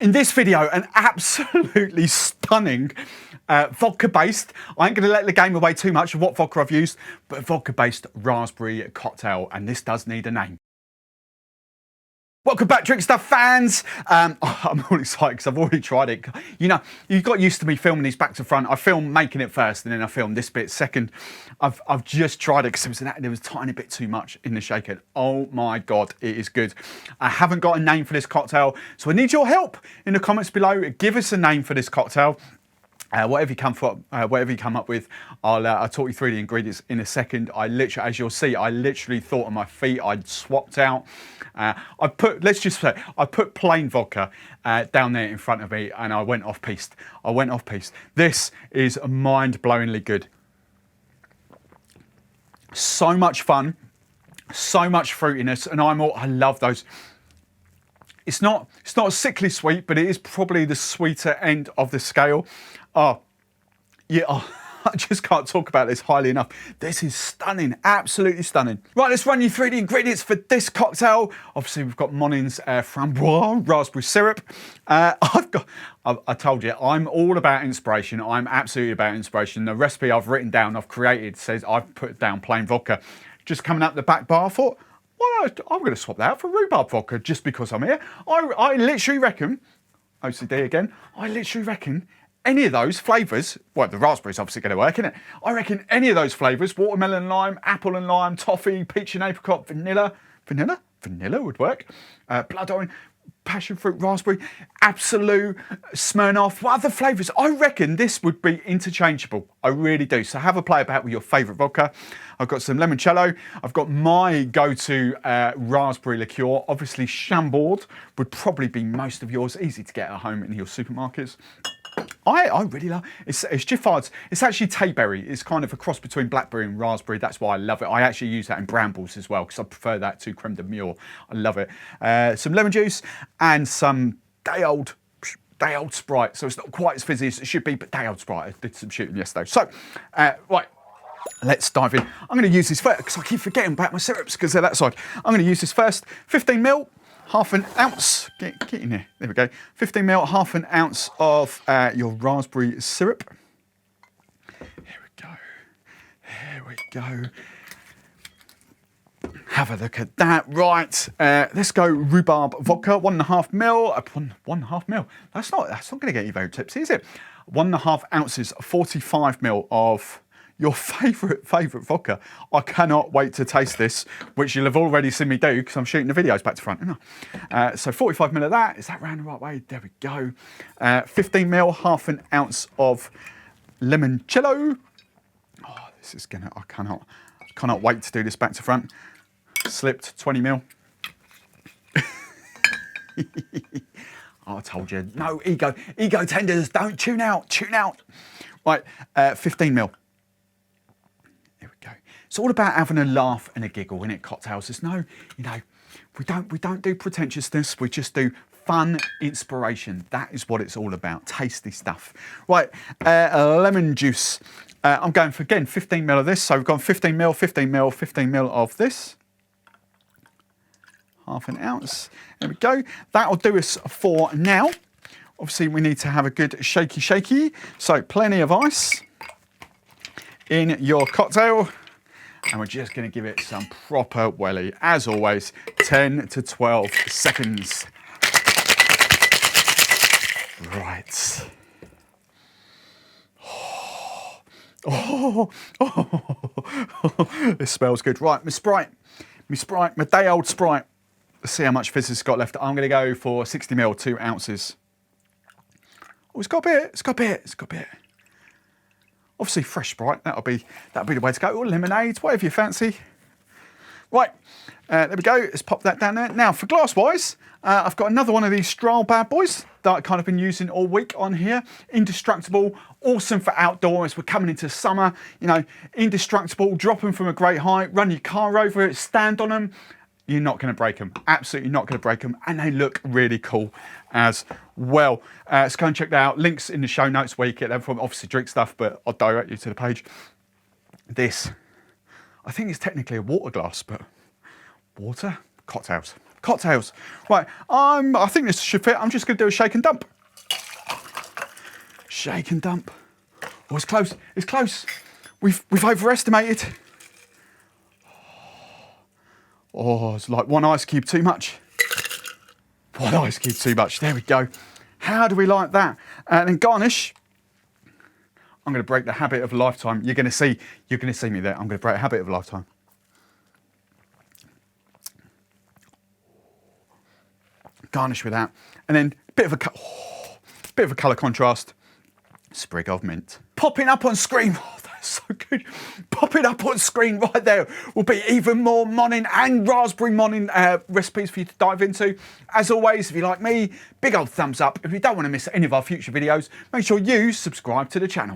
In this video, an absolutely stunning vodka-based, I ain't going to let the game away too much of what vodka I've used, but vodka-based raspberry cocktail, and this does need a name. Welcome back, Drinkstuff fans. I'm all excited because I've already tried it. You know, you've got used to me filming these back to front. I filmed making it first, and then I filmed this bit second. I've just tried it because there was a tiny bit too much in the shaker. Oh my God, it is good. I haven't got a name for this cocktail, so I need your help in the comments below. Give us a name for this cocktail. Whatever you come up with, I'll talk you through the ingredients in a second. As you'll see, I literally thought on my feet. I'd swapped out. I put plain vodka down there in front of me, and I went off piste. This is mind-blowingly good. So much fun, so much fruitiness, and I love those. It's not sickly sweet, but it is probably the sweeter end of the scale. Oh, yeah, I just can't talk about this highly enough. This is stunning, absolutely stunning. Right, let's run you through the ingredients for this cocktail. Obviously, we've got Monin's Framboise Raspberry Syrup. I told you, I'm all about inspiration. I'm absolutely about inspiration. The recipe I've written down, I've created, says I've put down plain vodka. Just coming up the back bar, I thought, well, I'm going to swap that out for rhubarb vodka just because I'm here. I literally reckon, OCD again, I literally reckon any of those flavours, well, the raspberry's obviously going to work, isn't it? I reckon any of those flavours, watermelon and lime, apple and lime, toffee, peach and apricot, vanilla would work, blood orange, passion fruit, raspberry, absolute, Smirnoff, what other flavours? I reckon this would be interchangeable. I really do. So have a play about with your favourite vodka. I've got some limoncello. I've got my go-to raspberry liqueur. Obviously, Chambord would probably be most of yours. Easy to get at home in your supermarkets. I really love it's Giffard's. It's actually Tayberry. It's kind of a cross between blackberry and raspberry. That's why I love it. I actually use that in brambles as well because I prefer that to creme de mure. I love it. Some lemon juice and some day old Sprite. So it's not quite as fizzy as it should be, but day old Sprite. I did some shooting yesterday. So right, let's dive in. I'm going to use this first because I keep forgetting about my syrups because they're that side. I'm going to use this first. 15 ml. Half an ounce, get in here, there we go. 15 ml, half an ounce of your raspberry syrup. Here we go. Have a look at that, right. Let's go RHUBARB Vodka, 1.5 ml, 1.5 ml. That's not gonna get you very tipsy, is it? 1.5 ounces, 45 ml of your favourite vodka. I cannot wait to taste this, which you'll have already seen me do because I'm shooting the videos back to front. So 45 ml of that. Is that round the right way? There we go. 15 ml, half an ounce of limoncello. Oh, this is gonna. I cannot wait to do this back to front. Slipped 20 ml. Oh, I told you. No ego tenders. Don't tune out. Right, 15 ml. It's all about having a laugh and a giggle, in it, cocktails. There's no, we don't do pretentiousness. We just do fun inspiration. That is what it's all about. Tasty stuff. Right, lemon juice. I'm going for, again, 15 ml of this. So we've gone 15 ml, 15 ml, 15 ml of this. Half an ounce. There we go. That'll do us for now. Obviously, we need to have a good shaky. So plenty of ice in your cocktail. And we're just going to give it some proper welly. As always, 10 to 12 seconds. Right. Oh. This smells good. Right, my day old Sprite. Let's see how much fizz it's got left. I'm going to go for 60 ml, 2 ounces. Oh, it's got a bit. Obviously fresh Sprite, that'll be the way to go. Or lemonade, whatever you fancy. Right, there we go. Let's pop that down there. Now for glass-wise, I've got another one of these straw bad boys that I've kind of been using all week on here. Indestructible, awesome for outdoors. We're coming into summer, indestructible, drop them from a great height, run your car over it, stand on them. You're not going to break them. Absolutely not going to break them. And they look really cool as well. So go and check that out. Links in the show notes where you get them from. Obviously Drinkstuff, but I'll direct you to the page. This, I think it's technically a water glass, but water, cocktails. cocktails. Right, I think this should fit. I'm just going to do a shake and dump. Shake and dump. Oh, it's close. It's close. We've overestimated. Oh, it's like one ice cube too much. One ice cube too much. There we go. How do we like that? And then garnish. I'm going to break the habit of a lifetime. You're going to see me there. I'm going to break a habit of a lifetime. Garnish with that, and then bit of a colour contrast. Sprig of mint. Popping up on screen. Oh, that's so good. Popping up on screen right there will be even more Monin and raspberry Monin recipes for you to dive into. As always, if you like me, big old thumbs up. If you don't want to miss any of our future videos, make sure you subscribe to the channel.